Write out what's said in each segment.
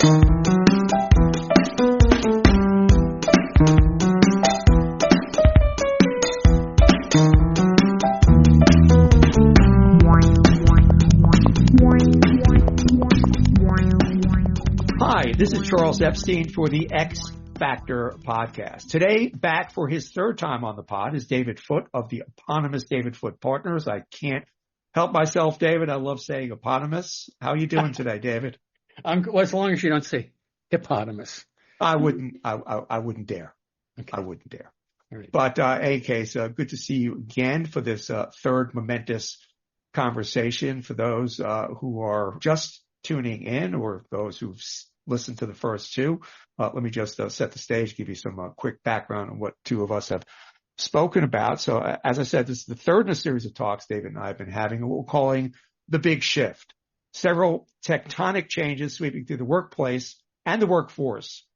Hi, this is Charles Epstein for the X Factor podcast. Today, back for his third time on the pod is David Foote of the eponymous David Foote Partners. I can't help myself, David. I love saying eponymous. How are you doing today, David? Well, as long as you don't say hippopotamus. I wouldn't dare. Okay. I wouldn't dare. All right. But in any case, good to see you again for this third momentous conversation. For those who are just tuning in or those who've listened to the first two, let me just set the stage, give you some quick background on what two of us have spoken about. So as I said, this is the third in a series of talks David and I have been having, what we're calling the big shift. Several tectonic changes sweeping through the workplace and the workforce.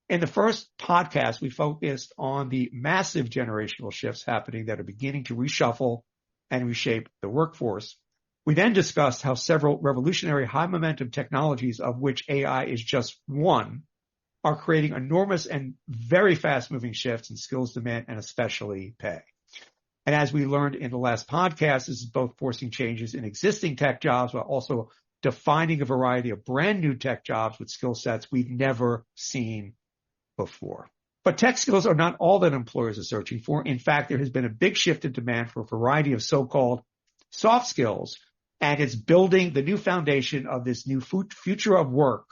In the first podcast, we focused on the massive generational shifts happening that are beginning to reshuffle and reshape the workforce. We then discussed how several revolutionary high momentum technologies, of which AI is just one, are creating enormous and very fast moving shifts in skills demand and especially pay. And as we learned in the last podcast, this is both forcing changes in existing tech jobs while also defining a variety of brand new tech jobs with skill sets we've never seen before. But tech skills are not all that employers are searching for. In fact, there has been a big shift in demand for a variety of so-called soft skills, and it's building the new foundation of this new future of work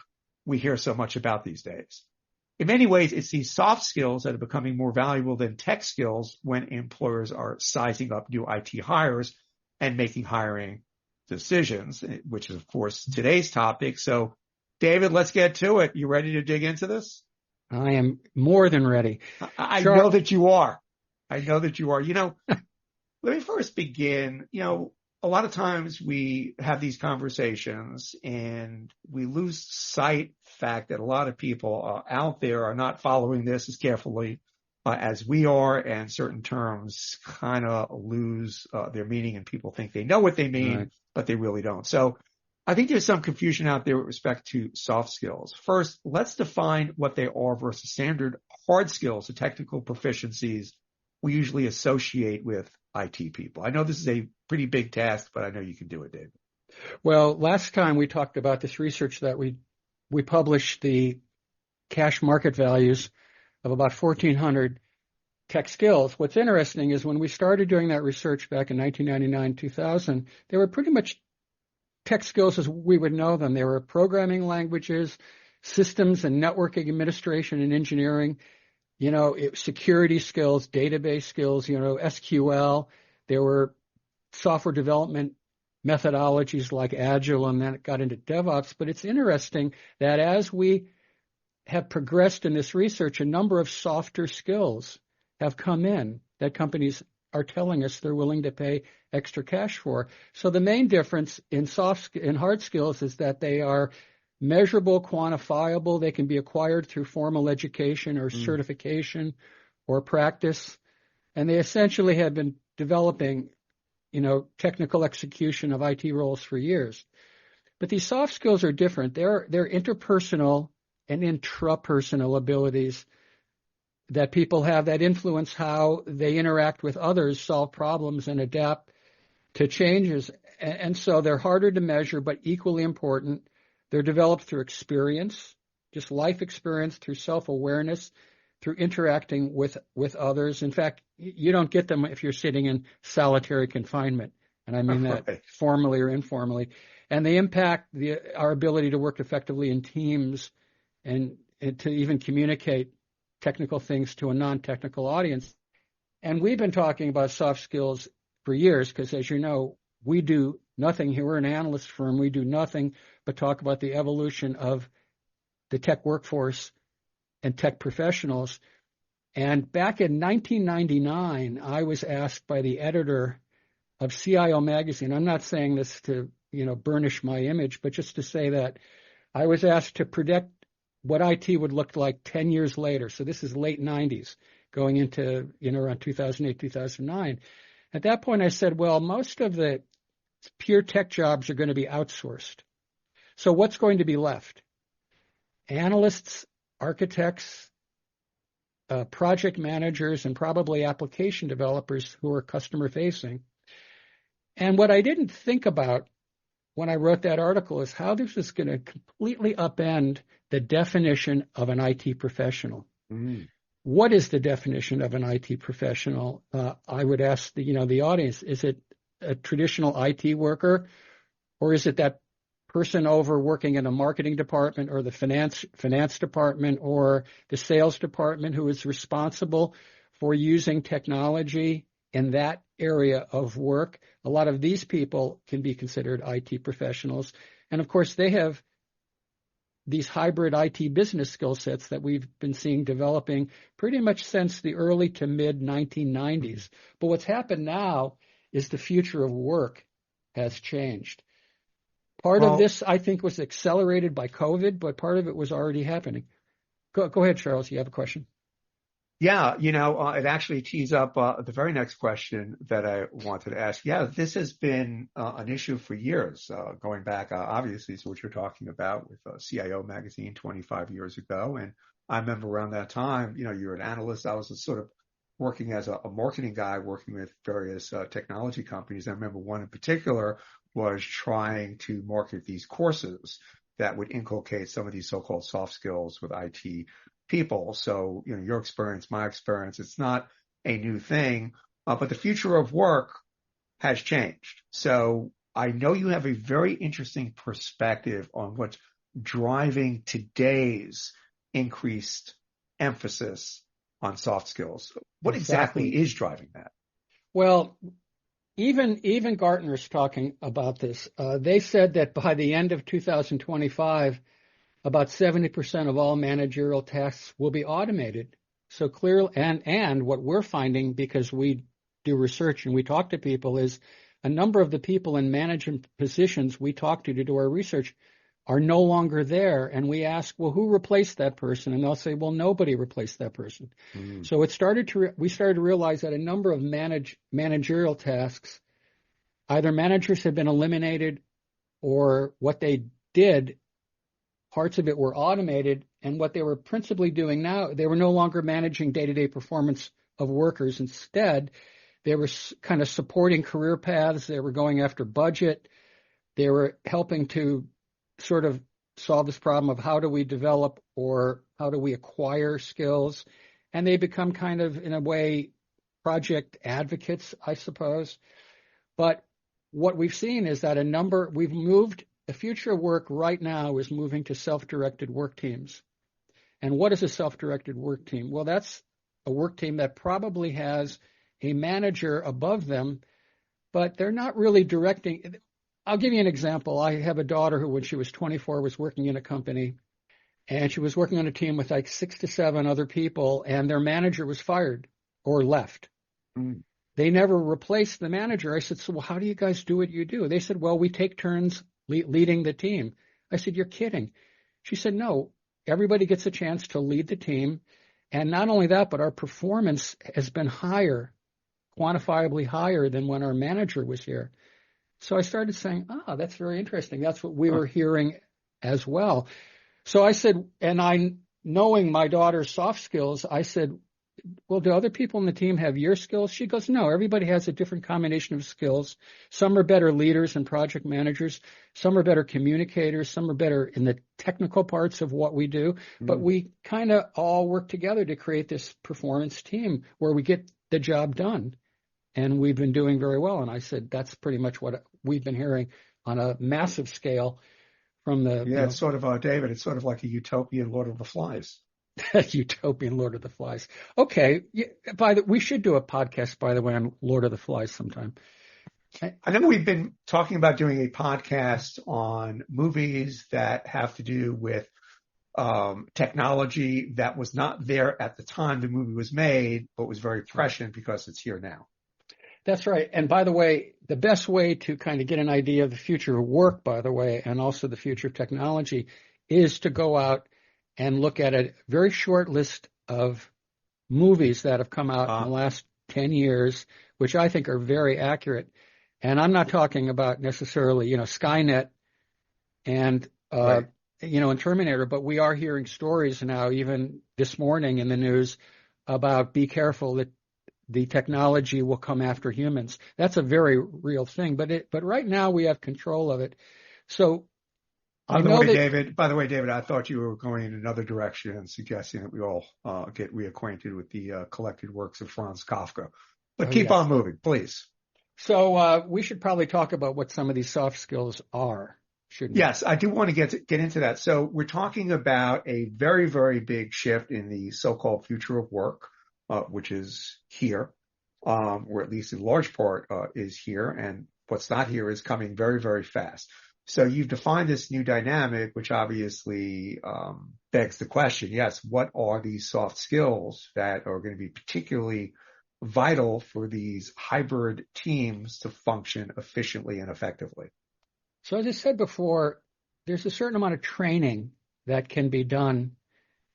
we hear so much about these days. In many ways, it's these soft skills that are becoming more valuable than tech skills when employers are sizing up new IT hires and making hiring decisions, which is, of course, today's topic. So, David, let's get to it. You ready to dig into this? I am more than ready. I know that you are. I know that you are. Let me first begin. A lot of times we have these conversations and we lose sight of the fact that a lot of people out there are not following this as carefully as we are, and certain terms kind of lose their meaning and people think they know what they mean, right, but they really don't. So I think there's some confusion out there with respect to soft skills. First, let's define what they are versus standard hard skills, the technical proficiencies we usually associate with IT people. I know this is a pretty big task, but I know you can do it, David. Well, last time we talked about this research that we published the cash market values of about 1,400 tech skills. What's interesting is when we started doing that research back in 1999, 2000, they were pretty much tech skills as we would know them. They were programming languages, systems and networking administration and engineering, security skills, database skills, SQL. There were software development methodologies like Agile, and then it got into DevOps. But it's interesting that as we have progressed in this research, a number of softer skills have come in that companies are telling us they're willing to pay extra cash for. So the main difference in hard skills is that they are measurable, quantifiable. They can be acquired through formal education or certification or practice. And they essentially have been developing, technical execution of IT roles for years. But these soft skills are different. They're interpersonal and intrapersonal abilities that people have that influence how they interact with others, solve problems, and adapt to changes. And so they're harder to measure, but equally important. They're developed through experience, just life experience, through self-awareness, through interacting with others. In fact, you don't get them if you're sitting in solitary confinement. And I mean that formally or informally. And they impact our ability to work effectively in teams and to even communicate technical things to a non-technical audience. And we've been talking about soft skills for years because, as you know, we do nothing here. We're an analyst firm. We do nothing but talk about the evolution of the tech workforce and tech professionals. And back in 1999, I was asked by the editor of CIO magazine, I'm not saying this to, burnish my image, but just to say that I was asked to predict what IT would look like 10 years later. So this is late 90s, going into, around 2008, 2009. At that point, I said, well, most of the pure tech jobs are going to be outsourced. So what's going to be left? analysts, architects, project managers, and probably application developers who are customer facing. And what I didn't think about when I wrote that article is how this is going to completely upend the definition of an IT professional. Mm. What is the definition of an IT professional? I would ask the audience, is it a traditional IT worker, or is it that person over working in a marketing department or the finance department or the sales department who is responsible for using technology in that area of work? A lot of these people can be considered IT professionals. And of course, they have these hybrid IT business skill sets that we've been seeing developing pretty much since the early to mid 1990s. But what's happened now is the future of work has changed. Part of this, I think, was accelerated by COVID, but part of it was already happening. Go ahead, Charles. You have a question? Yeah, it actually tees up the very next question that I wanted to ask. Yeah, this has been an issue for years, going back, obviously, to what you're talking about with CIO Magazine 25 years ago. And I remember around that time, you're an analyst. I was sort of working as a marketing guy, working with various technology companies. I remember one in particular was trying to market these courses that would inculcate some of these so-called soft skills with IT people. So, your experience, my experience, it's not a new thing, but the future of work has changed. So I know you have a very interesting perspective on what's driving today's increased emphasis on soft skills. What exactly is driving that? Well, even Gartner's talking about this. They said that by the end of 2025, about 70% of all managerial tasks will be automated. So clearly, and what we're finding, because we do research and we talk to people, is a number of the people in management positions we talk to do our research are no longer there. And we ask, well, who replaced that person? And they'll say, well, nobody replaced that person. Mm. So we started to realize that a number of managerial tasks, either managers have been eliminated or what they did, parts of it were automated, and what they were principally doing now, they were no longer managing day-to-day performance of workers. Instead, they were kind of supporting career paths. They were going after budget. They were helping to sort of solve this problem of how do we develop or how do we acquire skills. And they become kind of, in a way, project advocates, I suppose. But what we've seen is that the future of work right now is moving to self-directed work teams. And what is a self-directed work team? Well, that's a work team that probably has a manager above them, but they're not really directing. I'll give you an example. I have a daughter who, when she was 24, was working in a company, and she was working on a team with like 6 to 7 other people, and their manager was fired or left. Mm. They never replaced the manager. I said, so how do you guys do what you do? They said, well, we take turns leading the team. I said, you're kidding. She said, no, everybody gets a chance to lead the team. And not only that, but our performance has been higher, quantifiably higher than when our manager was here. So I started saying, that's very interesting. That's what we were hearing as well. So I said, and knowing my daughter's soft skills, I said, well, do other people in the team have your skills? She goes, no, everybody has a different combination of skills. Some are better leaders and project managers. Some are better communicators. Some are better in the technical parts of what we do. But we kind of all work together to create this performance team where we get the job done. And we've been doing very well. And I said, that's pretty much what we've been hearing on a massive scale from the... Yeah, it's sort of, David, it's sort of like a utopian Lord of the Flies. Utopian Lord of the Flies. Okay. We should do a podcast, by the way, on Lord of the Flies sometime. I know we've been talking about doing a podcast on movies that have to do with technology that was not there at the time the movie was made, but was very prescient because it's here now. That's right. And by the way, the best way to kind of get an idea of the future of work, by the way, and also the future of technology, is to go out and look at a very short list of movies that have come out in the last 10 years, which I think are very accurate. And I'm not talking about necessarily, Skynet and right. in Terminator, but we are hearing stories now, even this morning in the news, about be careful that the technology will come after humans. That's a very real thing, but right now we have control of it. So By the way, David, I thought you were going in another direction and suggesting that we all get reacquainted with the collected works of Franz Kafka. But keep on moving, please. So we should probably talk about what some of these soft skills are, shouldn't we? Yes, I do want to get into that. So we're talking about a very, very big shift in the so-called future of work, which is here, or at least in large part is here. And what's not here is coming very, very fast. So you've defined this new dynamic, which obviously begs the question, yes, what are these soft skills that are going to be particularly vital for these hybrid teams to function efficiently and effectively? So as I said before, there's a certain amount of training that can be done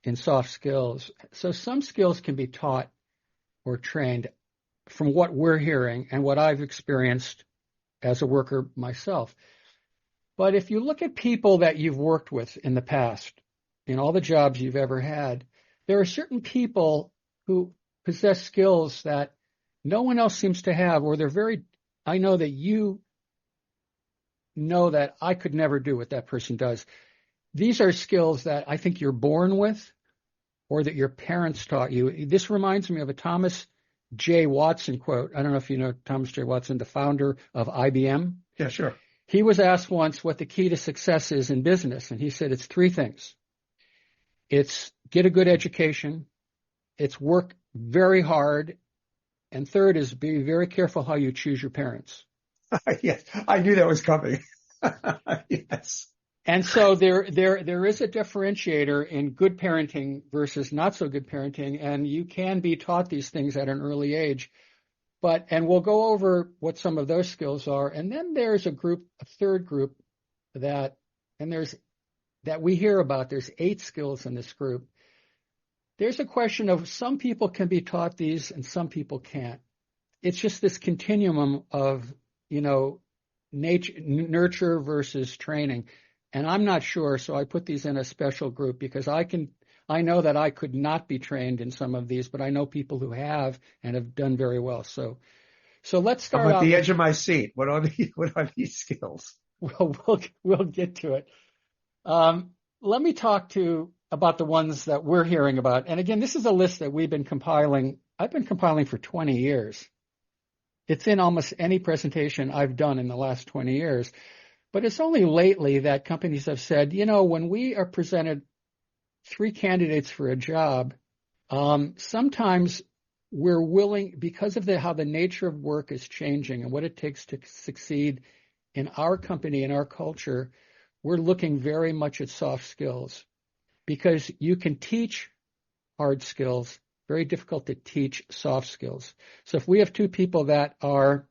in soft skills. So some skills can be taught or trained from what we're hearing and what I've experienced as a worker myself. But if you look at people that you've worked with in the past, in all the jobs you've ever had, there are certain people who possess skills that no one else seems to have, or I know that you know that I could never do what that person does. These are skills that I think you're born with or that your parents taught you. This reminds me of a Thomas J. Watson quote. I don't know if you know Thomas J. Watson, the founder of IBM. Yeah, sure. He was asked once what the key to success is in business, and he said it's three things. It's get a good education, it's work very hard, and third is be very careful how you choose your parents. Yes, I knew that was coming. Yes. And so there is a differentiator in good parenting versus not so good parenting, and you can be taught these things at an early age. And we'll go over what some of those skills are. And then there's a third group that we hear about. There's 8 skills in this group. There's a question of some people can be taught these and some people can't. It's just this continuum of, nurture versus training. And I'm not sure, so I put these in a special group because I know that I could not be trained in some of these, but I know people who have and have done very well. So let's start. I'm at the edge of my seat. What are these skills? Well, we'll get to it. Let me talk about the ones that we're hearing about. And again, this is a list that we've been compiling. I've been compiling for 20 years. It's in almost any presentation I've done in the last 20 years. But it's only lately that companies have said, when we are presented 3 candidates for a job, sometimes we're willing, because of how the nature of work is changing and what it takes to succeed in our company and our culture, we're looking very much at soft skills because you can teach hard skills, very difficult to teach soft skills. So if we have 2 people that are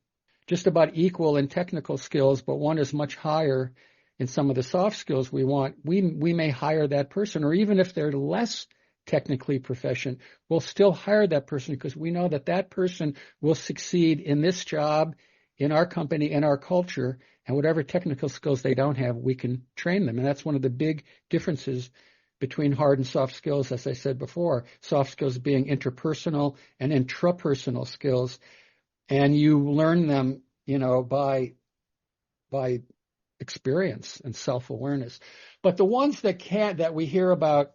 just about equal in technical skills, but one is much higher in some of the soft skills we want, we may hire that person, or even if they're less technically proficient, we'll still hire that person because we know that person will succeed in this job, in our company, in our culture, and whatever technical skills they don't have, we can train them. And that's one of the big differences between hard and soft skills, as I said before, soft skills being interpersonal and intrapersonal skills. And you learn them, by experience and self-awareness. But the ones that we hear about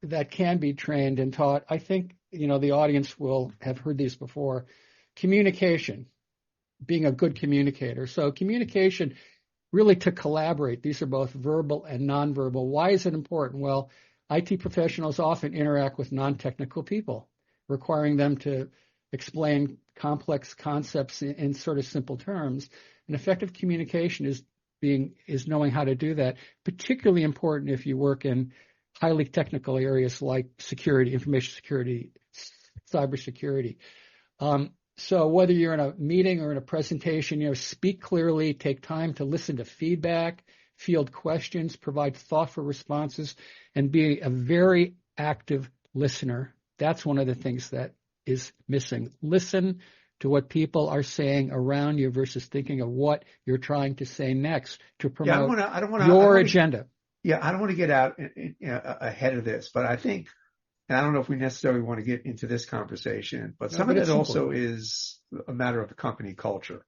that can be trained and taught, I think, the audience will have heard these before. Communication, being a good communicator. So communication, really to collaborate. These are both verbal and nonverbal. Why is it important? Well, IT professionals often interact with non-technical people, requiring them to explain complex concepts in sort of simple terms. And effective communication is knowing how to do that, particularly important if you work in highly technical areas like security, information security, cybersecurity. So whether you're in a meeting or in a presentation, speak clearly, take time to listen to feedback, field questions, provide thoughtful responses, and be a very active listener. That's one of the things that is missing. Listen to what people are saying around you versus thinking of what you're trying to say next to promote your agenda. Yeah, I don't want to get out ahead of this, but I think, and I don't know if we necessarily want to get into this conversation, but No, some but of it it's also important. is a matter of the company culture.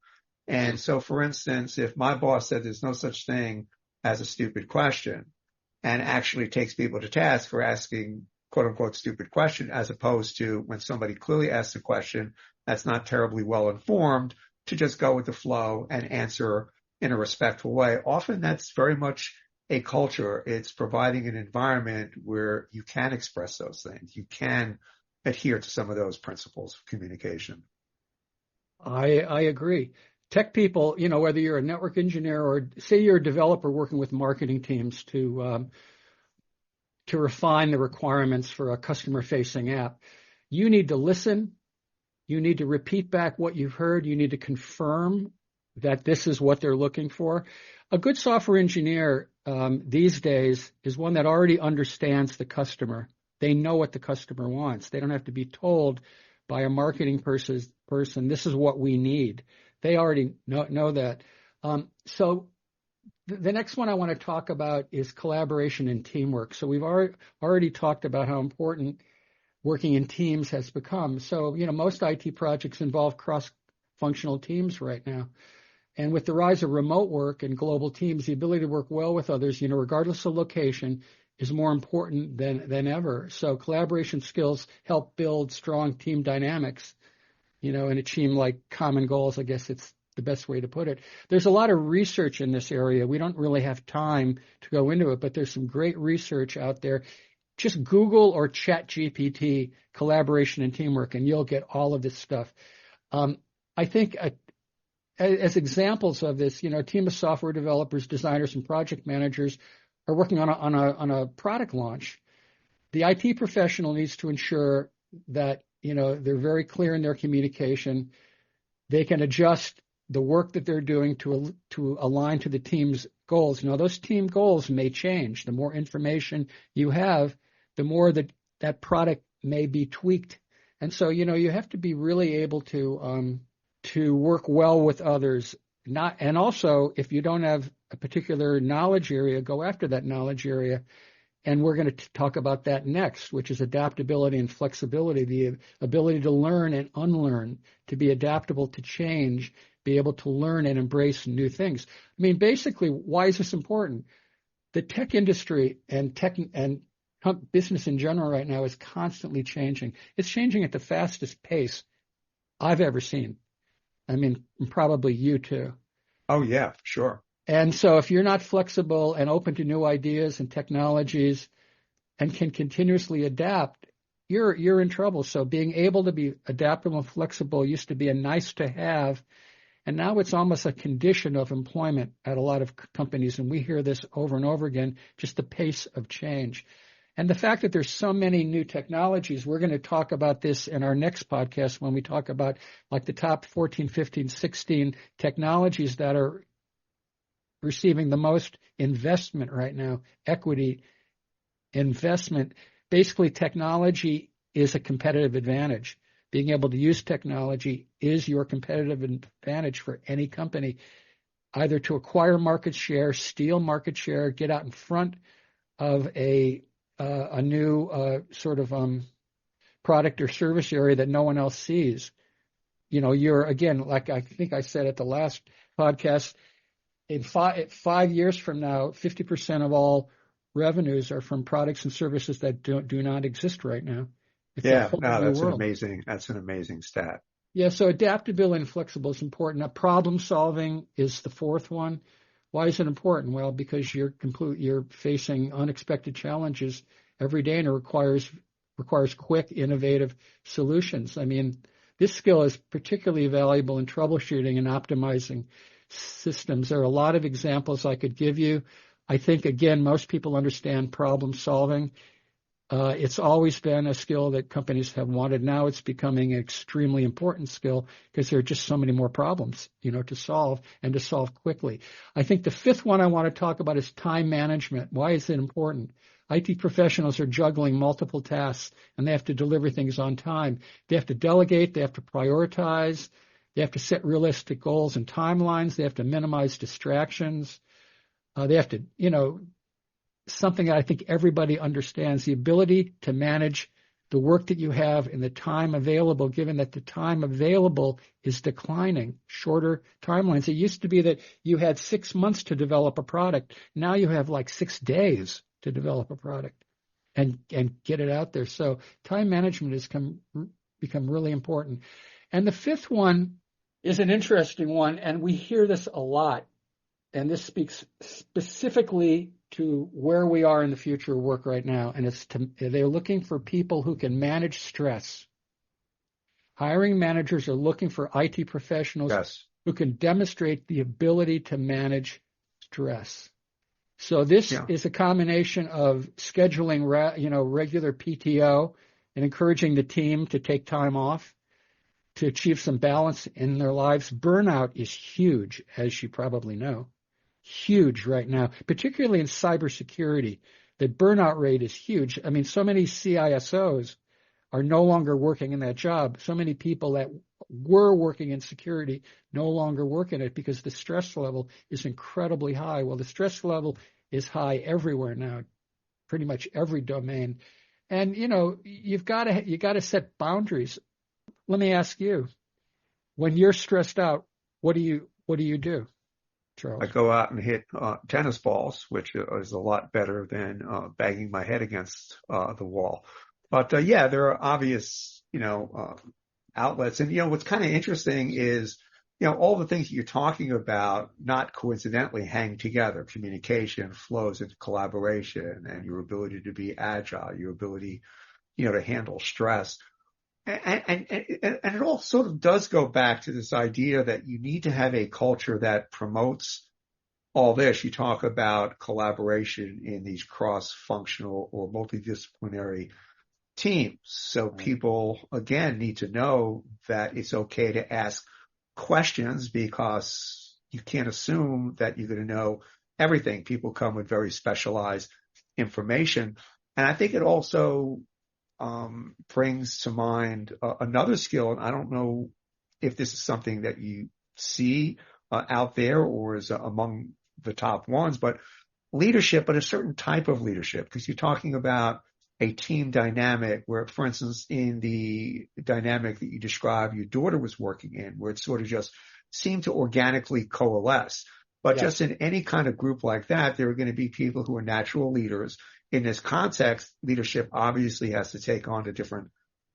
And so, for instance, if my boss said there's no such thing as a stupid question and actually takes people to task for asking quote unquote stupid question, as opposed to when somebody clearly asks a question that's not terribly well informed, to just go with the flow and answer in a respectful way. Often that's very much a culture. It's providing an environment where you can express those things. You can adhere to some of those principles of communication. I agree. Tech people, whether you're a network engineer or say you're a developer working with marketing teams to refine the requirements for a customer-facing app, you need to listen. You need to repeat back what you've heard. You need to confirm that this is what they're looking for. A good software engineer these days is one that already understands the customer. They know what the customer wants. They don't have to be told by a marketing person, this is what we need. They already know that. So the next one I want to talk about is collaboration and teamwork. So we've already talked about how important working in teams has become. So, most IT projects involve cross-functional teams right now. And with the rise of remote work and global teams, the ability to work well with others, regardless of location, is more important than ever. So collaboration skills help build strong team dynamics, and achieve like common goals. I guess it's the best way to put it. There's a lot of research in this area. We don't really have time to go into it, but there's some great research out there. Just Google or Chat GPT collaboration and teamwork, and you'll get all of this stuff. I think as examples of this, a team of software developers, designers, and project managers are working on a product launch. The IT professional needs to ensure that they're very clear in their communication. They can adjust the work that they're doing to align to the team's goals. Those team goals may change. The more information you have, the more that product may be tweaked. And so, you have to be really able to work well with others. And also, if you don't have a particular knowledge area, go after that knowledge area. And we're going to talk about that next, which is adaptability and flexibility, the ability to learn and unlearn, to be adaptable to change, be able to learn and embrace new things. I mean, basically, why is this important? The tech industry and business in general right now is constantly changing. It's changing at the fastest pace I've ever seen. I mean, probably you too. Oh, yeah, sure. And so if you're not flexible and open to new ideas and technologies and can continuously adapt, you're in trouble. So being able to be adaptable and flexible used to be a nice to have, and now it's almost a condition of employment at a lot of companies. And we hear this over and over again, just the pace of change. And the fact that there's so many new technologies, we're going to talk about this in our next podcast when we talk about like the top 14, 15, 16 technologies that are receiving the most investment right now, equity investment. Basically, technology is a competitive advantage. Being able to use technology is your competitive advantage for any company, either to acquire market share, steal market share, get out in front of a new sort of product or service area that no one else sees. You're, again, like I think I said at the last podcast, in 5 years from now, 50% of all revenues are from products and services that do not exist right now. It's a whole new world. That's an amazing stat. Yeah, so adaptability and flexible is important. Now, problem solving is the fourth one. Why is it important? Well, because you're facing unexpected challenges every day, and it requires quick, innovative solutions. I mean, this skill is particularly valuable in troubleshooting and optimizing systems. There are a lot of examples I could give you. I think, again, most people understand problem solving. It's always been a skill that companies have wanted. Now it's becoming an extremely important skill because there are just so many more problems, to solve and to solve quickly. I think the fifth one I want to talk about is time management. Why is it important? IT professionals are juggling multiple tasks, and they have to deliver things on time. They have to delegate. They have to prioritize. They have to set realistic goals and timelines. They have to minimize distractions. They have to, something that I think everybody understands, the ability to manage the work that you have in the time available, given that the time available is declining, shorter timelines. It used to be that you had 6 months to develop a product. Now you have like 6 days to develop a product and get it out there. So time management has become really important. And the fifth one is an interesting one, and we hear this a lot. And this speaks specifically to where we are in the future of work right now. And they're looking for people who can manage stress. Hiring managers are looking for IT professionals who can demonstrate the ability to manage stress. So this is a combination of scheduling, regular PTO and encouraging the team to take time off to achieve some balance in their lives. Burnout is huge, as you probably know. Huge right now, particularly in cybersecurity. The burnout rate is huge. I mean, so many CISOs are no longer working in that job. So many people that were working in security no longer work in it because the stress level is incredibly high. Well, the stress level is high everywhere now, pretty much every domain. And, you've got to set boundaries. Let me ask you, when you're stressed out, what do you do, Charles? I go out and hit tennis balls, which is a lot better than banging my head against the wall. But there are obvious, outlets. And, what's kind of interesting is, all the things that you're talking about, not coincidentally hang together: communication, flows into collaboration, and your ability to be agile, your ability, to handle stress. And it all sort of does go back to this idea that you need to have a culture that promotes all this. You talk about collaboration in these cross-functional or multidisciplinary teams. So people, again, need to know that it's okay to ask questions because you can't assume that you're going to know everything. People come with very specialized information. And I think it also brings to mind another skill, and I don't know if this is something that you see out there or is among the top ones, but leadership, but a certain type of leadership, because you're talking about a team dynamic where, for instance, in the dynamic that you described your daughter was working in, where it sort of just seemed to organically coalesce. But just in any kind of group like that, there are going to be people who are natural leaders. In this context, leadership obviously has to take on a different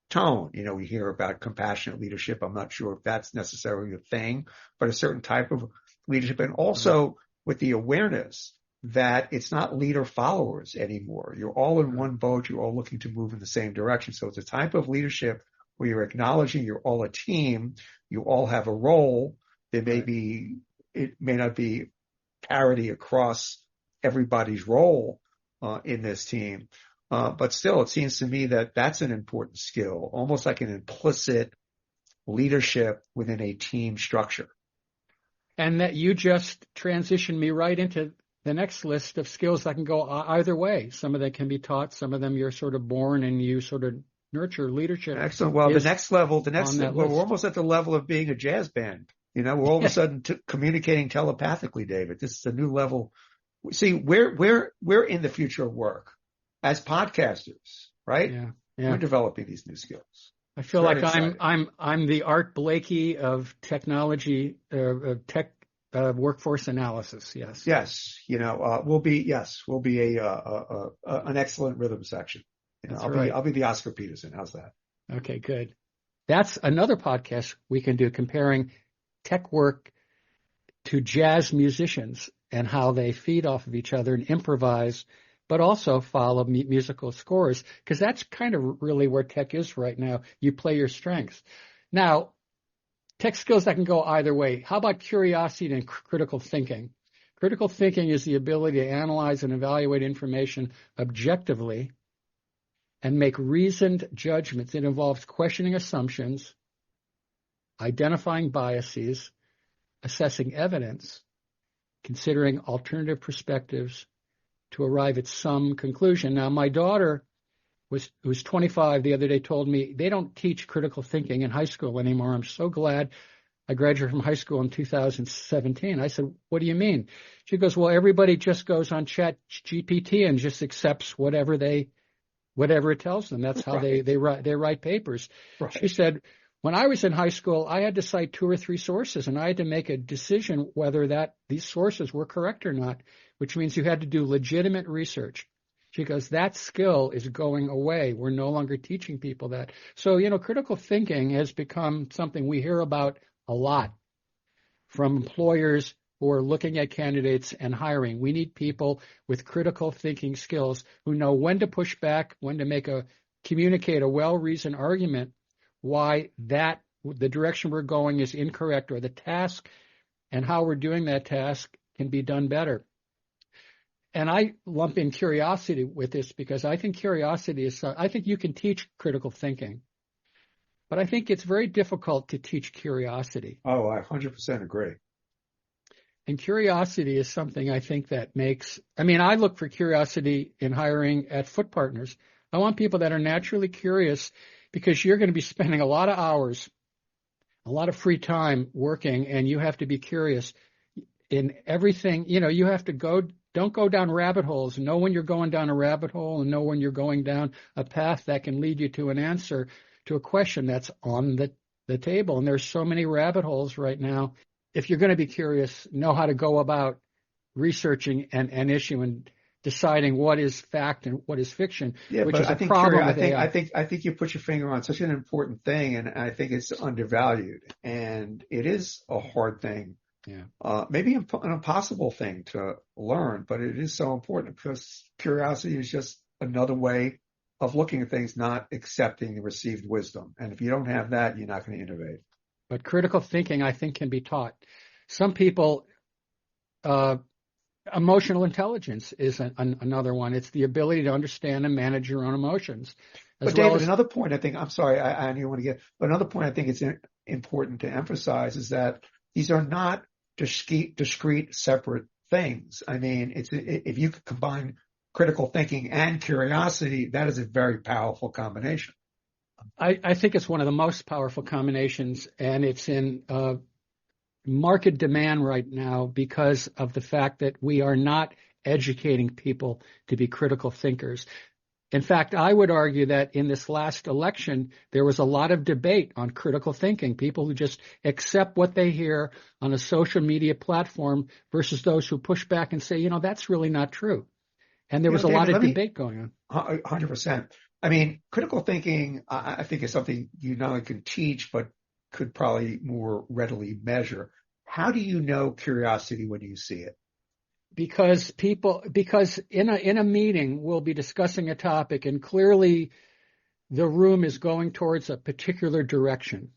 tone. We hear about compassionate leadership. I'm not sure if that's necessarily a thing, but a certain type of leadership. And also with the awareness that it's not leader followers anymore. You're all in one boat. You're all looking to move in the same direction. So it's a type of leadership where you're acknowledging you're all a team. You all have a role. It may not be parity across everybody's role in this team. But still, it seems to me that that's an important skill, almost like an implicit leadership within a team structure. And that you just transitioned me right into the next list of skills that can go either way. Some of them can be taught. Some of them you're sort of born and you sort of nurture. Leadership. Excellent. Well, the next level, we're almost at the level of being a jazz band. We're all of a sudden communicating telepathically, David. This is a new level. See, we're in the future of work as podcasters, right? Yeah. We're developing these new skills. I feel like I'm the Art Blakey of technology, of tech workforce analysis. Yes. We'll be an excellent rhythm section. I'll be the Oscar Peterson. How's that? Okay, good. That's another podcast we can do, comparing tech work to jazz musicians and how they feed off of each other and improvise, but also follow musical scores, because that's kind of really where tech is right now. You play your strengths. Now, tech skills that can go either way. How about curiosity and critical thinking? Critical thinking is the ability to analyze and evaluate information objectively and make reasoned judgments. It involves questioning assumptions, identifying biases, assessing evidence, considering alternative perspectives to arrive at some conclusion. Now, my daughter, who's 25, the other day told me they don't teach critical thinking in high school anymore. I'm so glad. I graduated from high school in 2017. I said, what do you mean? She goes, well, everybody just goes on Chat GPT and just accepts whatever it tells them. That's how Right. they write papers. Right. She said, when I was in high school, I had to cite 2 or 3 sources, and I had to make a decision whether these sources were correct or not, which means you had to do legitimate research. She goes, that skill is going away. We're no longer teaching people that. So, critical thinking has become something we hear about a lot from employers who are looking at candidates and hiring. We need people with critical thinking skills who know when to push back, when to communicate a well-reasoned argument why the direction we're going is incorrect, or the task and how we're doing that task can be done better. And I lump in curiosity with this because I think I think you can teach critical thinking, but I think it's very difficult to teach curiosity. Oh, I 100% agree. And curiosity is something I think that I look for curiosity in hiring at Foote Partners. I want people that are naturally curious, because you're going to be spending a lot of hours, a lot of free time working, and you have to be curious in everything. You have to don't go down rabbit holes. Know when you're going down a rabbit hole, and know when you're going down a path that can lead you to an answer to a question that's on the table. And there's so many rabbit holes right now. If you're going to be curious, know how to go about researching an issue and deciding what is fact and what is fiction, which is a problem with AI. I think you put your finger on such an important thing, and I think it's undervalued, and it is a hard thing. Yeah. Maybe an impossible thing to learn, but it is so important, because curiosity is just another way of looking at things, not accepting the received wisdom. And if you don't have that, you're not going to innovate. But critical thinking, I think, can be taught. Some people, emotional intelligence is another one. It's the ability to understand and manage your own emotions. But David, another point I think, I'm sorry, I don't want to get, but another point I think it's important to emphasize is that these are not discrete separate things. I mean, if you could combine critical thinking and curiosity, that is a very powerful combination. I think it's one of the most powerful combinations, and it's in market demand right now because of the fact that we are not educating people to be critical thinkers. In fact, I would argue that in this last election, there was a lot of debate on critical thinking, people who just accept what they hear on a social media platform versus those who push back and say, that's really not true. And there was a lot of debate going on. 100%. I mean, critical thinking, I think, is something you not only can teach, but could probably more readily measure. How do you know curiosity when you see it? Because in a meeting, we'll be discussing a topic, and clearly the room is going towards a particular direction,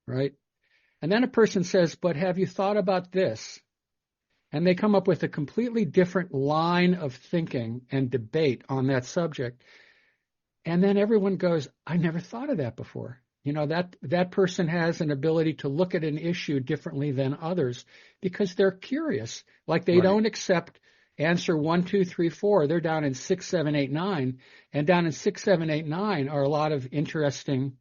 right? And then a person says, but have you thought about this? And they come up with a completely different line of thinking and debate on that subject. And then everyone goes, I never thought of that before. That person has an ability to look at an issue differently than others because they're curious. Like they don't accept answer 1, 2, 3, 4. They're down in 6, 7, 8, 9. And down in 6, 7, 8, 9 are a lot of interesting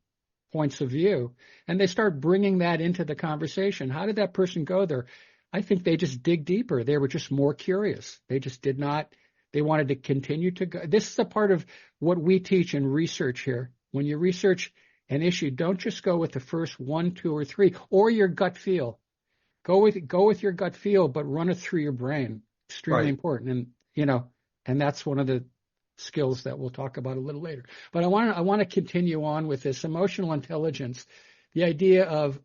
points of view. And they start bringing that into the conversation. How did that person go there? I think they just dig deeper. They were just more curious. They just did not. They wanted to continue to go. This is a part of what we teach in research here. When you research an issue, don't just go with the first 1, 2, or 3, or your gut feel. Go with your gut feel, but run it through your brain. Extremely important, and that's one of the skills that we'll talk about a little later. But I want to continue on with this emotional intelligence, the idea of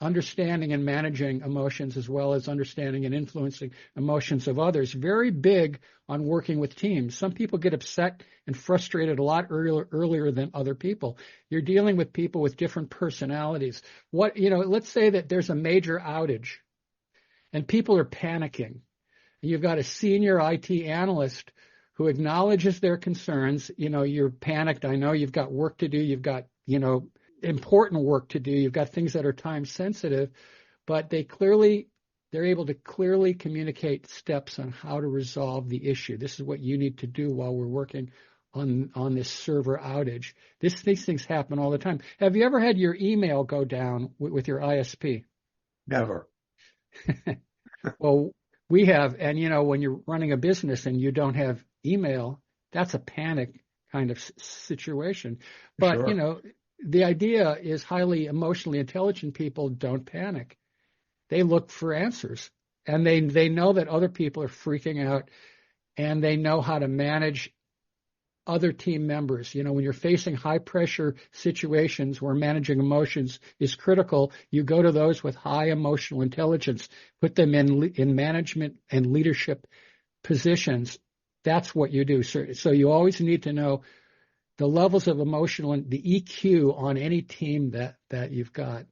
understanding and managing emotions as well as understanding and influencing emotions of others. Very big on working with teams. Some people get upset and frustrated a lot earlier than other people. You're dealing with people with different personalities. Let's say that there's a major outage and people are panicking. You've got a senior IT analyst who acknowledges their concerns. You're panicked. I know you've got work to do. You've got, important work to do. You've got things that are time sensitive, but they're able to clearly communicate steps on how to resolve the issue. This is what you need to do while we're working on this server outage. These things happen all the time. Have you ever had your email go down with your ISP? Never. Well, we have, and when you're running a business and you don't have email, that's a panic kind of situation. But, Sure. the idea is highly emotionally intelligent people don't panic. They look for answers, and they know that other people are freaking out, and they know how to manage other team members. When you're facing high pressure situations where managing emotions is critical, you go to those with high emotional intelligence, put them in management and leadership positions. That's what you do. So you always need to know the levels of emotional and the EQ on any team that you've got.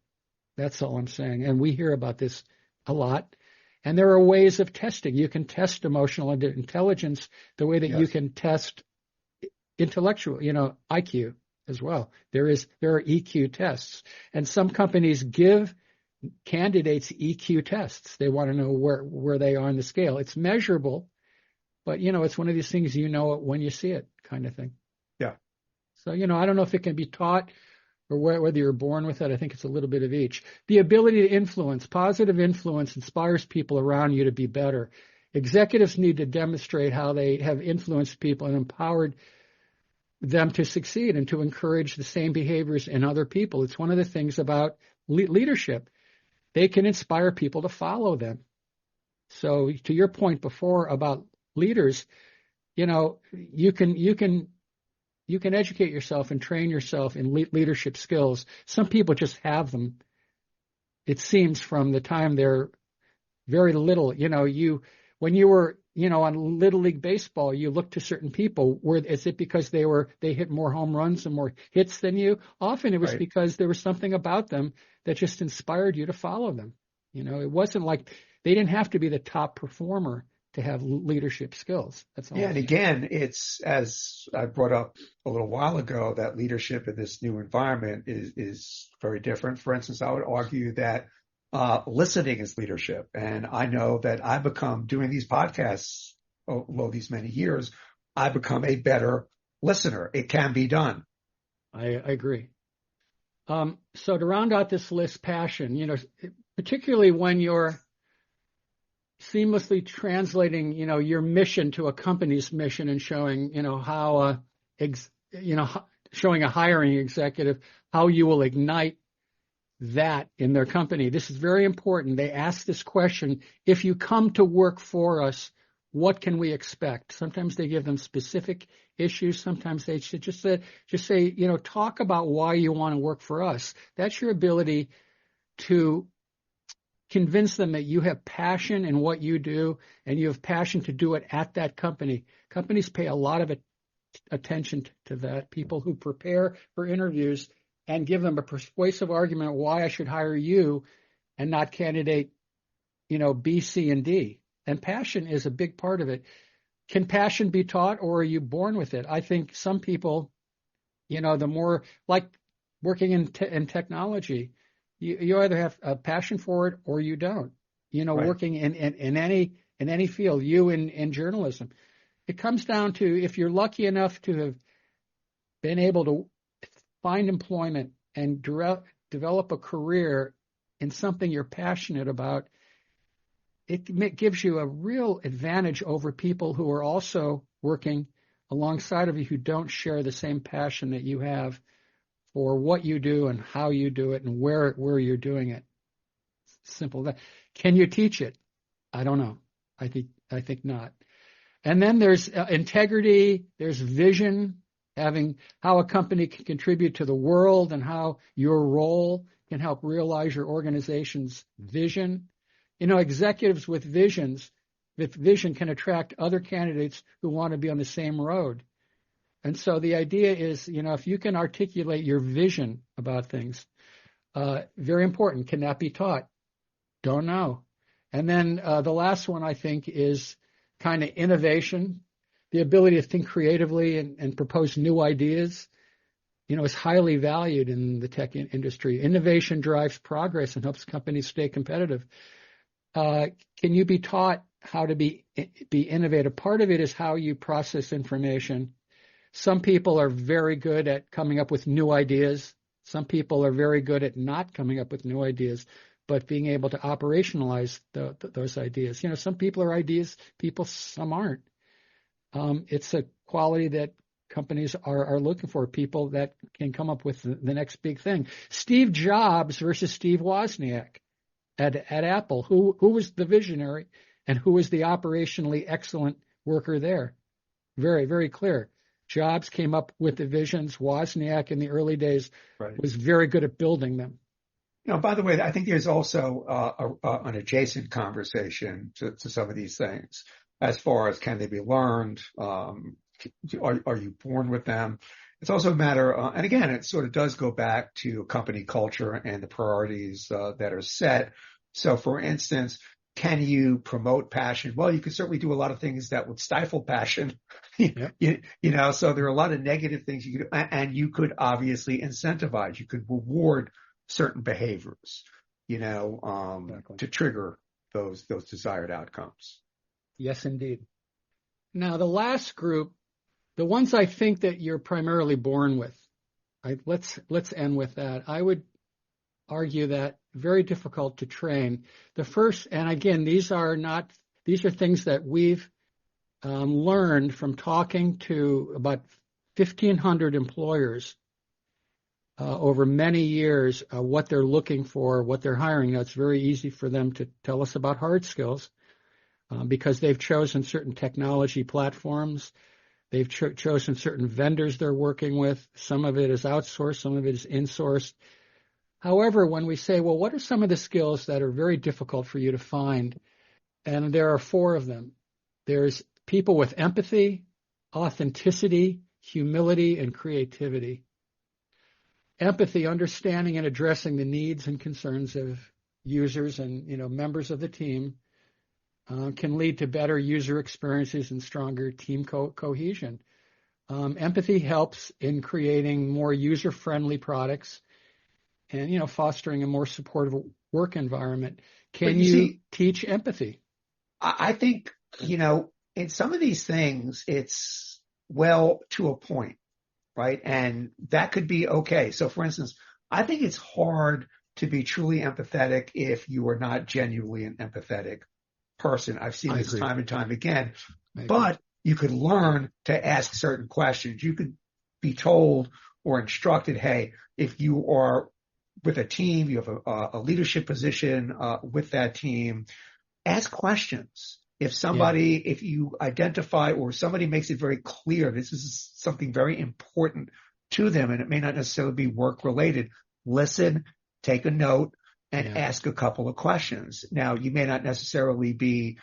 That's all I'm saying. And we hear about this a lot. And there are ways of testing. You can test emotional intelligence the way that you can test intellectual, IQ as well. There are EQ tests, and some companies give candidates EQ tests. They want to know where they are on the scale. It's measurable, but it's one of these things it when you see it, kind of thing. Yeah. So I don't know if it can be taught or whether you're born with it. I think it's a little bit of each. The ability to influence, positive influence, inspires people around you to be better. Executives need to demonstrate how they have influenced people and empowered them to succeed and to encourage the same behaviors in other people. It's one of the things about leadership. They can inspire people to follow them. So to your point before about leaders, you can educate yourself and train yourself in leadership skills. Some people just have them. It seems from the time they're very little. When you were on Little League Baseball, you looked to certain people. Is it because they hit more home runs and more hits than you? Often it was because there was something about them that just inspired you to follow them. It wasn't like they didn't have to be the top performer to have leadership skills. That's all. Yeah, and again, it's, as I brought up a little while ago, that leadership in this new environment is very different. For instance, I would argue that listening is leadership. And I know that I become, doing these podcasts over these many years, I become a better listener. It can be done. I agree. So to round out this list, passion, particularly when you're seamlessly translating, your mission to a company's mission and showing, how, showing a hiring executive how you will ignite that in their company. This is very important. They ask this question: if you come to work for us, what can we expect? Sometimes they give them specific issues. Sometimes they should just say, talk about why you want to work for us. That's your ability to convince them that you have passion in what you do and you have passion to do it at that company. Companies pay a lot of attention to that. People who prepare for interviews and give them a persuasive argument why I should hire you and not candidate, B, C, and D. And passion is a big part of it. Can passion be taught, or are you born with it? I think some people, the more, like working in technology, you either have a passion for it or you don't. Working in any field, you in journalism, it comes down to, if you're lucky enough to have been able to find employment and develop a career in something you're passionate about, it gives you a real advantage over people who are also working alongside of you who don't share the same passion that you have for what you do and how you do it and where you're doing it. Simple. Can you teach it? I don't know. I think not. And then there's integrity, there's vision, having how a company can contribute to the world and how your role can help realize your organization's vision. Executives with vision can attract other candidates who want to be on the same road. And so the idea is, if you can articulate your vision about things, very important. Can that be taught? Don't know. And then the last one, I think, is kind of innovation. The ability to think creatively and propose new ideas, is highly valued in the tech industry. Innovation drives progress and helps companies stay competitive. Can you be taught how to be innovative? Part of it is how you process information. Some people are very good at coming up with new ideas. Some people are very good at not coming up with new ideas, but being able to operationalize those ideas. Some people are ideas people, some aren't. It's a quality that companies are looking for, people that can come up with the next big thing. Steve Jobs versus Steve Wozniak at Apple. Who was the visionary and who was the operationally excellent worker there? Very, very clear. Jobs came up with the visions. Wozniak in the early days was very good at building them. By the way, I think there's also an adjacent conversation to some of these things as far as can they be learned? Are you born with them? It's also a matter, and again, it sort of does go back to company culture and the priorities that are set. So, for instance, can you promote passion? Well, you can certainly do a lot of things that would stifle passion. Yep. So there are a lot of negative things you could do, and you could obviously incentivize. You could reward certain behaviors, exactly, to trigger those desired outcomes. Yes, indeed. Now, the last group, the ones I think that you're primarily born with, let's end with that. I would argue that very difficult to train. The first, and again, these are things that we've learned from talking to about 1,500 employers over many years, what they're looking for, what they're hiring. Now, it's very easy for them to tell us about hard skills because they've chosen certain technology platforms. They've chosen certain vendors they're working with. Some of it is outsourced, some of it is insourced. However, when we say, well, what are some of the skills that are very difficult for you to find? And there are 4 of them. There's people with empathy, authenticity, humility, and creativity. Empathy, understanding and addressing the needs and concerns of users and members of the team can lead to better user experiences and stronger team cohesion. Empathy helps in creating more user-friendly products and fostering a more supportive work environment. Can you teach empathy? I think in some of these things it's to a point, right? And that could be okay. So, for instance, I think it's hard to be truly empathetic if you are not genuinely an empathetic person. I've seen this time and time again. But you could learn to ask certain questions. You could be told or instructed, hey, if you are with a team, you have a leadership position with that team, ask questions. If you identify or somebody makes it very clear this is something very important to them and it may not necessarily be work related, listen, take a note, and ask a couple of questions. Now, you may not necessarily be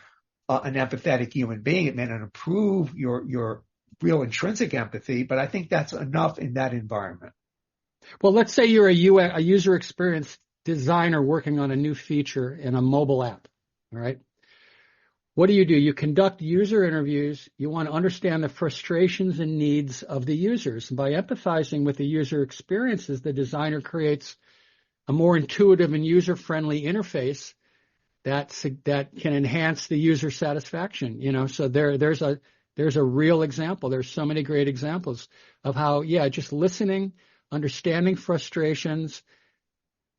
an empathetic human being. It may not improve your real intrinsic empathy, but I think that's enough in that environment. Well, let's say you're a user experience designer working on a new feature in a mobile app, all right? What do? You conduct user interviews. You want to understand the frustrations and needs of the users. And by empathizing with the user experiences, the designer creates a more intuitive and user-friendly interface that can enhance the user satisfaction. So there's a real example. There's so many great examples of how, just listening, understanding frustrations,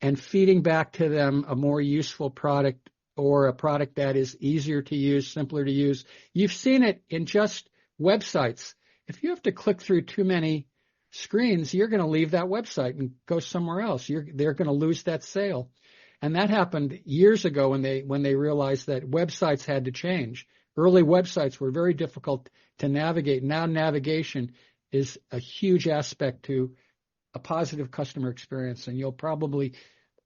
and feeding back to them a more useful product or a product that is easier to use, simpler to use. You've seen it in just websites. If you have to click through too many screens, you're going to leave that website and go somewhere else. They're going to lose that sale. And that happened years ago when they realized that websites had to change. Early websites were very difficult to navigate. Now navigation is a huge aspect to a positive customer experience, and you'll probably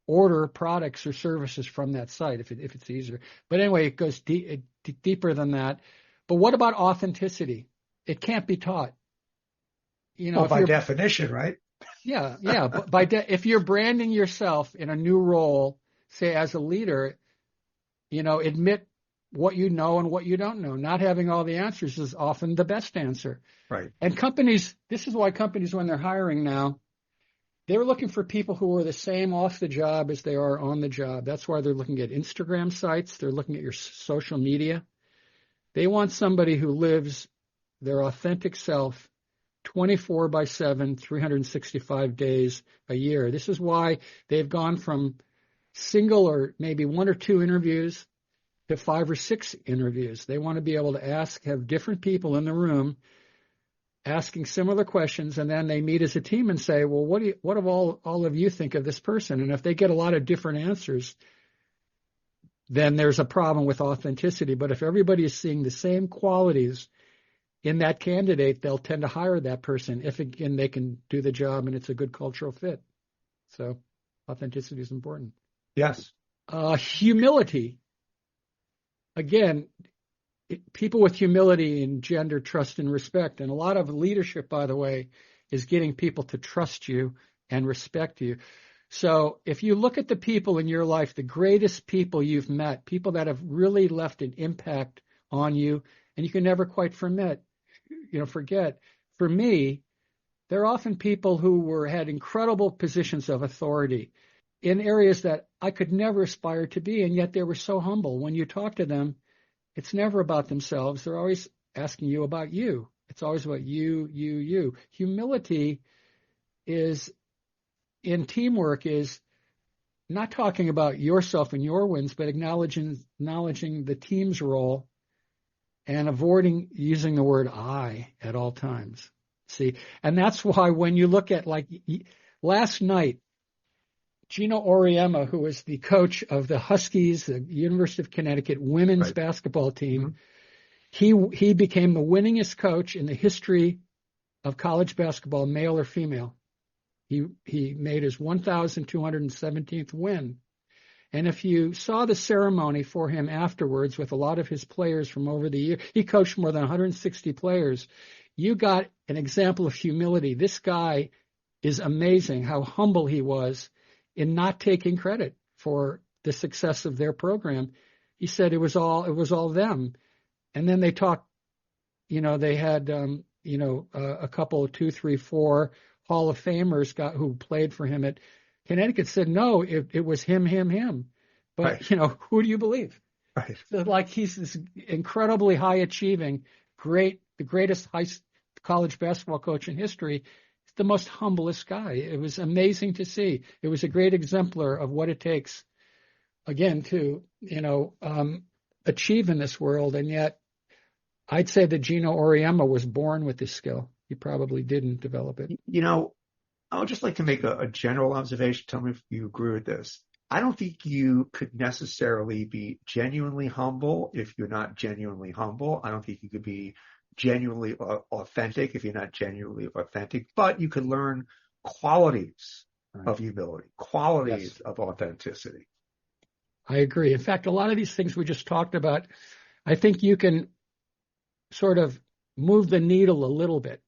order products or services from that site if it's easier. But anyway, it goes deeper than that. But what about authenticity? It can't be taught. By definition, right? Yeah. But if you're branding yourself in a new role, say as a leader, admit what you know and what you don't know. Not having all the answers is often the best answer. Right. And this is why companies, when they're hiring now, they're looking for people who are the same off the job as they are on the job. That's why they're looking at Instagram sites. They're looking at your social media. They want somebody who lives their authentic self 24/7, 365 days a year. This is why they've gone from single or maybe one or two interviews to 5 or 6 interviews. They want to be able to have different people in the room asking similar questions, and then they meet as a team and say, well, what do all of you think of this person? And if they get a lot of different answers, then there's a problem with authenticity. But if everybody is seeing the same qualities in that candidate, they'll tend to hire that person if, again, they can do the job and it's a good cultural fit. So authenticity is important. Yes. Humility. Again, people with humility engender trust and respect. And a lot of leadership, by the way, is getting people to trust you and respect you. So if you look at the people in your life, the greatest people you've met, people that have really left an impact on you, and you can never quite forget. For me, they're often people who had incredible positions of authority in areas that I could never aspire to be, and yet they were so humble. When you talk to them, it's never about themselves. They're always asking you about you. It's always about you, you, you. Humility in teamwork is not talking about yourself and your wins, but acknowledging the team's role and avoiding using the word I at all times. See, and that's why when you look at, like, last night, Gino Auriemma, who was the coach of the Huskies, the University of Connecticut women's basketball team, he became the winningest coach in the history of college basketball, male or female. He made his 1,217th win. And if you saw the ceremony for him afterwards with a lot of his players from over the year, he coached more than 160 players. You got an example of humility. This guy is amazing how humble he was in not taking credit for the success of their program. He said it was all them. And then they talked, they had, a couple, 2, 3, 4 Hall of Famers who played for him at Connecticut said, no, it was him. But, who do you believe? Right. So, like, he's this incredibly high achieving, the greatest college basketball coach in history. The most humblest guy. It was amazing to see. It was a great exemplar of what it takes, again, to achieve in this world. And yet, I'd say that Gino Auriemma was born with this skill. He probably didn't develop it. I would just like to make a general observation. Tell me if you agree with this. I don't think you could necessarily be genuinely humble if you're not genuinely humble. I don't think you could be genuinely authentic if you're not genuinely authentic, but you can learn qualities of humility, qualities of authenticity. I agree. In fact, a lot of these things we just talked about, I think you can sort of move the needle a little bit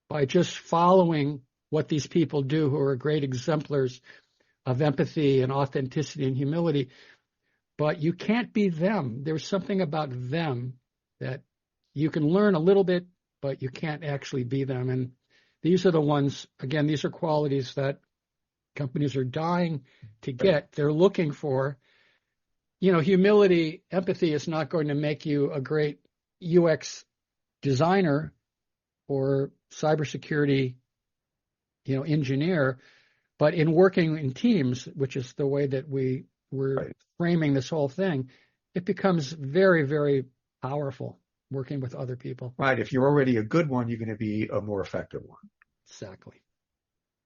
by just following what these people do who are great exemplars of empathy and authenticity and humility. But you can't be them. There's something about them that you can learn a little bit, but you can't actually be them. And these are the ones, again, these are qualities that companies are dying to get. They're looking for, humility, empathy is not going to make you a great UX designer or cybersecurity, engineer, but in working in teams, which is the way that we're framing this whole thing, it becomes very, very powerful working with other people. Right. If you're already a good one, you're going to be a more effective one. Exactly.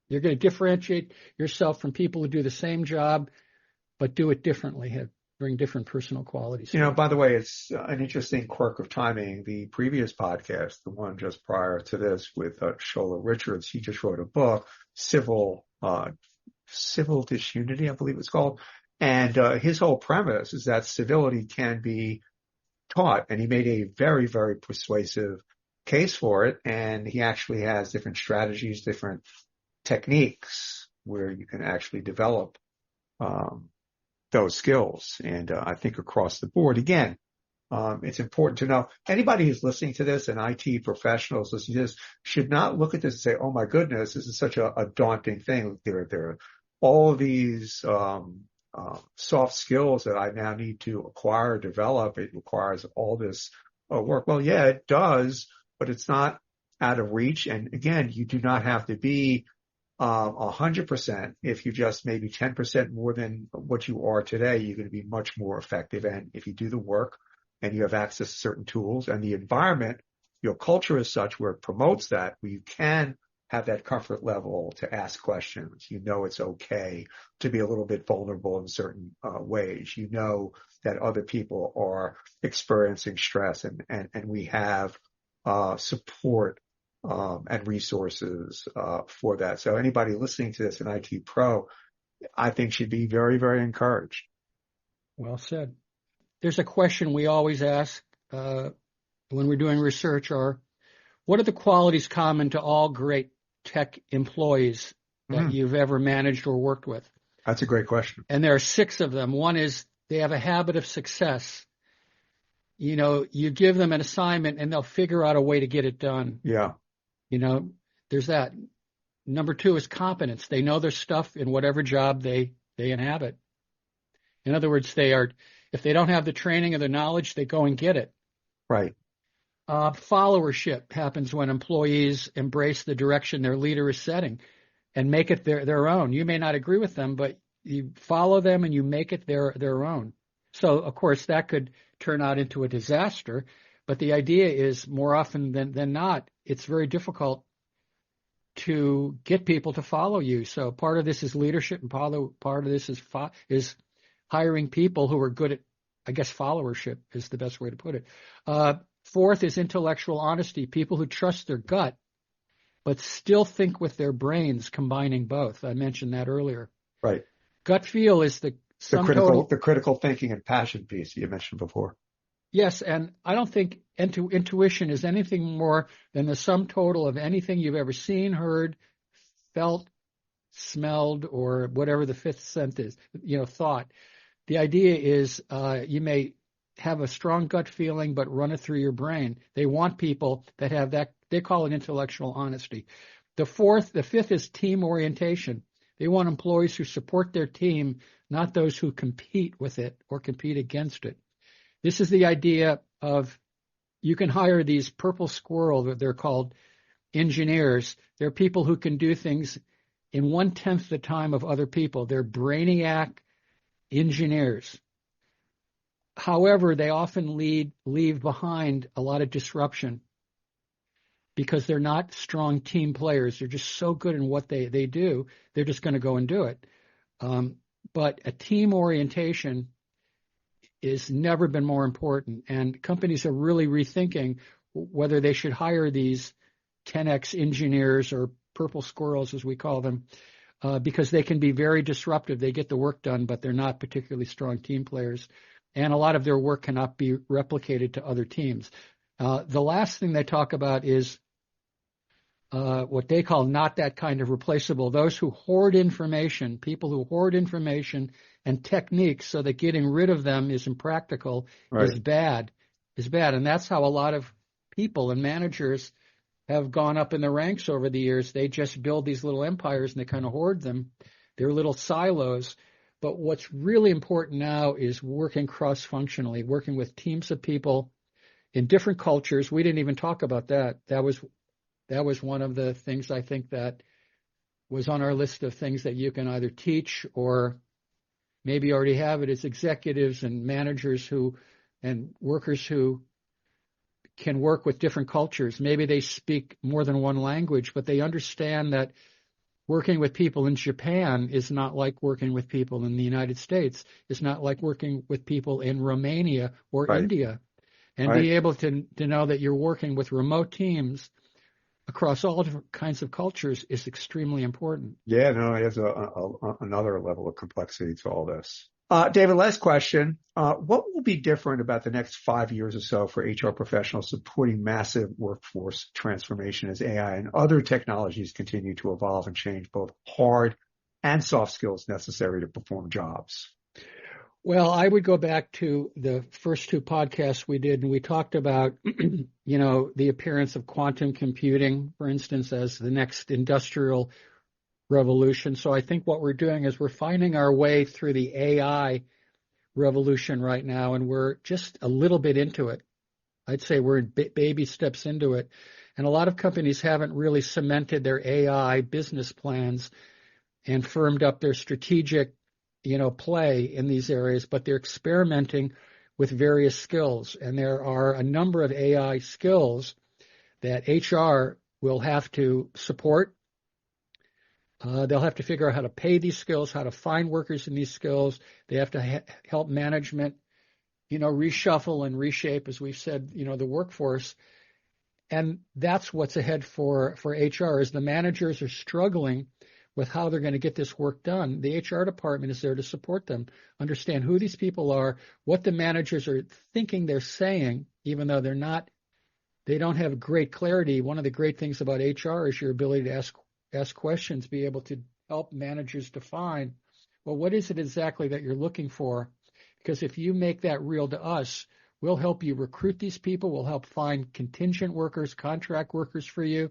You're going to differentiate yourself from people who do the same job, but do it differently, bring different personal qualities. By the way, it's an interesting quirk of timing. The previous podcast, the one just prior to this with Shola Richards, he just wrote a book, Civil Disunity, I believe it's called. And his whole premise is that civility can be taught. And he made a very, very persuasive case for it. And he actually has different strategies, different techniques where you can actually develop those skills. And I think across the board, again, it's important to know anybody who's listening to this and IT professionals listening to this should not look at this and say, oh my goodness, this is such a daunting thing. There are all of these soft skills that I now need to acquire, develop. It requires all this work. Well, yeah, it does, but it's not out of reach. And again, you do not have to be 100%. If you just maybe 10% more than what you are today, you're going to be much more effective. And if you do the work and you have access to certain tools and the environment, your culture is such where it promotes that, where you can have that comfort level to ask questions. You know, it's okay to be a little bit vulnerable in certain ways. You know that other people are experiencing stress and we have support and resources for that. So anybody listening to this in IT Pro, I think should be very, very encouraged. Well said. There's a question we always ask when we're doing research what are the qualities common to all great tech employees that you've ever managed or worked with? That's a great question. And there are 6 of them. One is they have a habit of success. You know, you give them an assignment and they'll figure out a way to get it done. Yeah. You know, there's that. Number 2 is competence. They know their stuff in whatever job they inhabit. In other words, if they don't have the training or the knowledge, they go and get it. Right. Followership happens when employees embrace the direction their leader is setting and make it their own. You may not agree with them, but you follow them and you make it their own. So, of course, that could turn out into a disaster. But the idea is more often than not, it's very difficult to get people to follow you. So part of this is leadership, and part of this is hiring people who are good at, I guess, followership is the best way to put it. 4th is intellectual honesty, people who trust their gut, but still think with their brains, combining both. I mentioned that earlier. Right. Gut feel is the critical thinking and passion piece you mentioned before. Yes, and I don't think intuition is anything more than the sum total of anything you've ever seen, heard, felt, smelled, or whatever the 5th sense is, thought. The idea is you may have a strong gut feeling, but run it through your brain. They want people that have that. They call it intellectual honesty. The 5th is team orientation. They want employees who support their team, not those who compete with it or compete against it. This is the idea of you can hire these purple squirrel, they're called engineers. They're people who can do things in 1/10 the time of other people. They're brainiac engineers. However, they often leave behind a lot of disruption because they're not strong team players. They're just so good in what they do, they're just going to go and do it. But a team orientation has never been more important, and companies are really rethinking whether they should hire these 10X engineers or purple squirrels, as we call them, because they can be very disruptive. They get the work done, but they're not particularly strong team players, and a lot of their work cannot be replicated to other teams. The last thing they talk about is what they call not that kind of replaceable. Those who hoard information, people who hoard information and techniques so that getting rid of them is impractical, right. is bad. And that's how a lot of people and managers have gone up in the ranks over the years. They just build these little empires and they kind of hoard them. They're little silos. But what's really important now is working cross-functionally, working with teams of people in different cultures. We didn't even talk about that. That was one of the things I think that was on our list of things that you can either teach or maybe already have it, is executives and managers and workers who can work with different cultures. Maybe they speak more than one language, but they understand that working with people in Japan is not like working with people in the United States. It's not like working with people in Romania or right. India. And right. be able to know that you're working with remote teams across all different kinds of cultures is extremely important. Yeah, no, it has another level of complexity to all this. David, last question. What will be different about the next 5 years or so for HR professionals supporting massive workforce transformation as AI and other technologies continue to evolve and change both hard and soft skills necessary to perform jobs? Well, I would go back to the first 2 podcasts we did, and we talked about, the appearance of quantum computing, for instance, as the next industrial revolution. So I think what we're doing is we're finding our way through the AI revolution right now, and we're just a little bit into it. I'd say we're in baby steps into it. And a lot of companies haven't really cemented their AI business plans and firmed up their strategic, play in these areas, but they're experimenting with various skills. And there are a number of AI skills that HR will have to support. They'll have to figure out how to pay these skills, how to find workers in these skills. They have to help management, reshuffle and reshape, as we've said, the workforce. And that's what's ahead for HR is the managers are struggling with how they're going to get this work done. The HR department is there to support them, understand who these people are, what the managers are thinking they're saying, even though they don't have great clarity. One of the great things about HR is your ability to ask questions, be able to help managers define, well, what is it exactly that you're looking for? Because if you make that real to us, we'll help you recruit these people. We'll help find contingent workers, contract workers for you.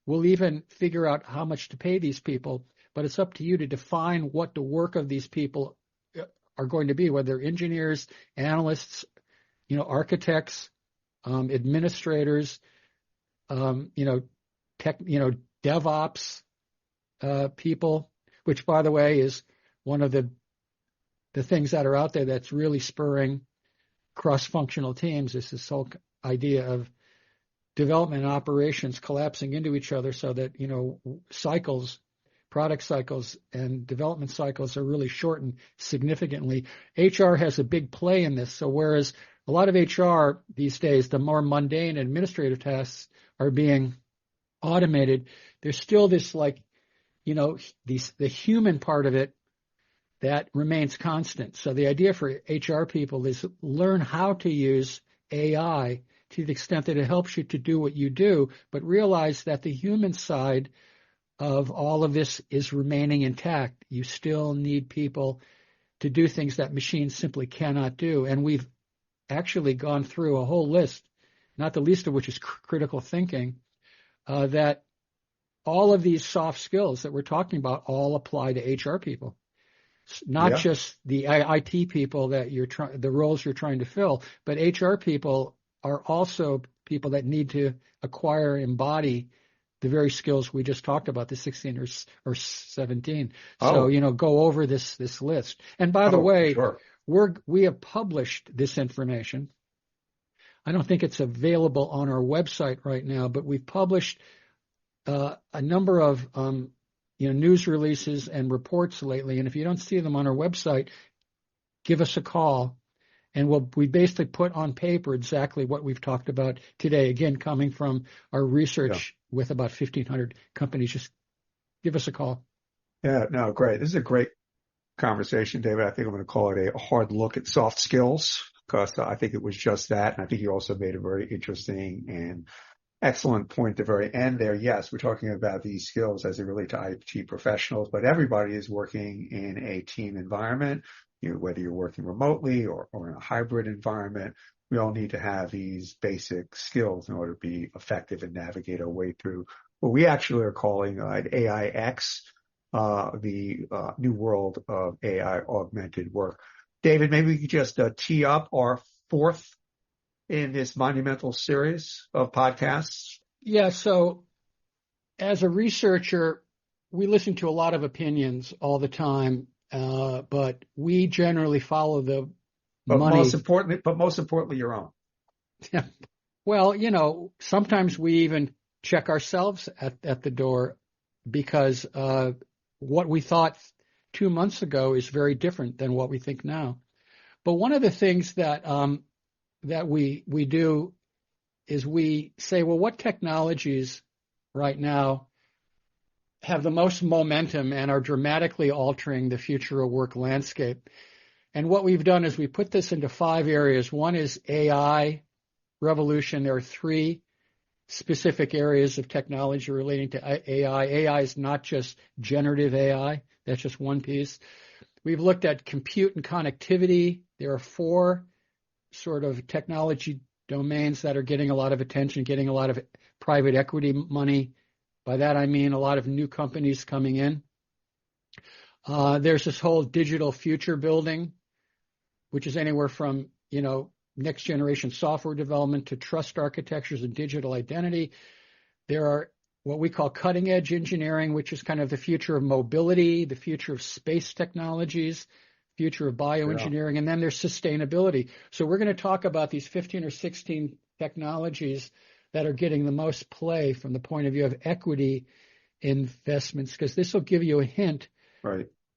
We'll even figure out how much to pay these people, but it's up to you to define what the work of these people are going to be, whether they're engineers, analysts, architects, administrators, DevOps people, which, by the way, is one of the things that are out there that's really spurring cross-functional teams. Is this whole idea of development and operations collapsing into each other so that, cycles, product cycles and development cycles are really shortened significantly. HR has a big play in this. So whereas a lot of HR these days, the more mundane administrative tasks are being automated, there's still this the human part of it that remains constant. So the idea for HR people is learn how to use AI to the extent that it helps you to do what you do, but realize that the human side of all of this is remaining intact. You still need people to do things that machines simply cannot do. And we've actually gone through a whole list, not the least of which is critical thinking, that all of these soft skills that we're talking about all apply to HR people. Not just the IT people that the roles you're trying to fill, but HR people are also people that need to acquire, embody the very skills we just talked about, the 16 or 17. So, go over this list. And by the way, sure. we have published this information. I don't think it's available on our website right now, but we've published a number of news releases and reports lately. And if you don't see them on our website, give us a call. And we basically put on paper exactly what we've talked about today. Again, coming from our research with about 1,500 companies. Just give us a call. Yeah, no, great. This is a great conversation, David. I think I'm going to call it a hard look at soft skills because I think it was just that. And I think you also made a very interesting and excellent point at the very end there. Yes, we're talking about these skills as they relate to IT professionals, but everybody is working in a team environment. Whether you're working remotely or in a hybrid environment, we all need to have these basic skills in order to be effective and navigate our way through what we actually are calling AIX, the new world of AI augmented work. David, maybe we could just tee up our fourth in this monumental series of podcasts. Yeah, so as a researcher, we listen to a lot of opinions all the time. But we generally follow the money. Most importantly, your own. Yeah. Well, sometimes we even check ourselves at the door because what we thought 2 months ago is very different than what we think now. But one of the things that we do is we say, well, what technologies right now have the most momentum and are dramatically altering the future of work landscape. And what we've done is we put this into 5 areas. One is AI revolution. There are 3 specific areas of technology relating to AI. AI is not just generative AI. That's just one piece. We've looked at compute and connectivity. There are 4 sort of technology domains that are getting a lot of attention, getting a lot of private equity money. By that, I mean a lot of new companies coming in. There's this whole digital future building, which is anywhere from, next generation software development to trust architectures and digital identity. There are what we call cutting edge engineering, which is kind of the future of mobility, the future of space technologies, future of bioengineering, and then there's sustainability. So we're going to talk about these 15 or 16 technologies that are getting the most play from the point of view of equity investments, because this will give you a hint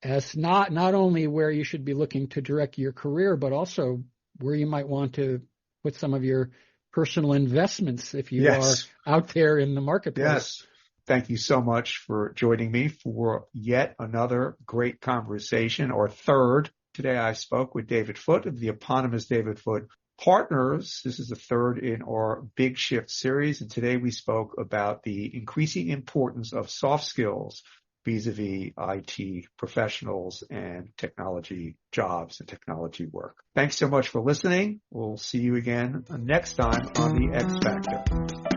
as not only where you should be looking to direct your career, but also where you might want to put some of your personal investments if you are out there in the marketplace. Yes. Thank you so much for joining me for yet another great conversation, or third. Today I spoke with David Foote of the eponymous David Foote Partners. This is the third in our Big Shift series, and today we spoke about the increasing importance of soft skills vis-a-vis IT professionals and technology jobs and technology work. Thanks so much for listening. We'll see you again next time on The X Factor.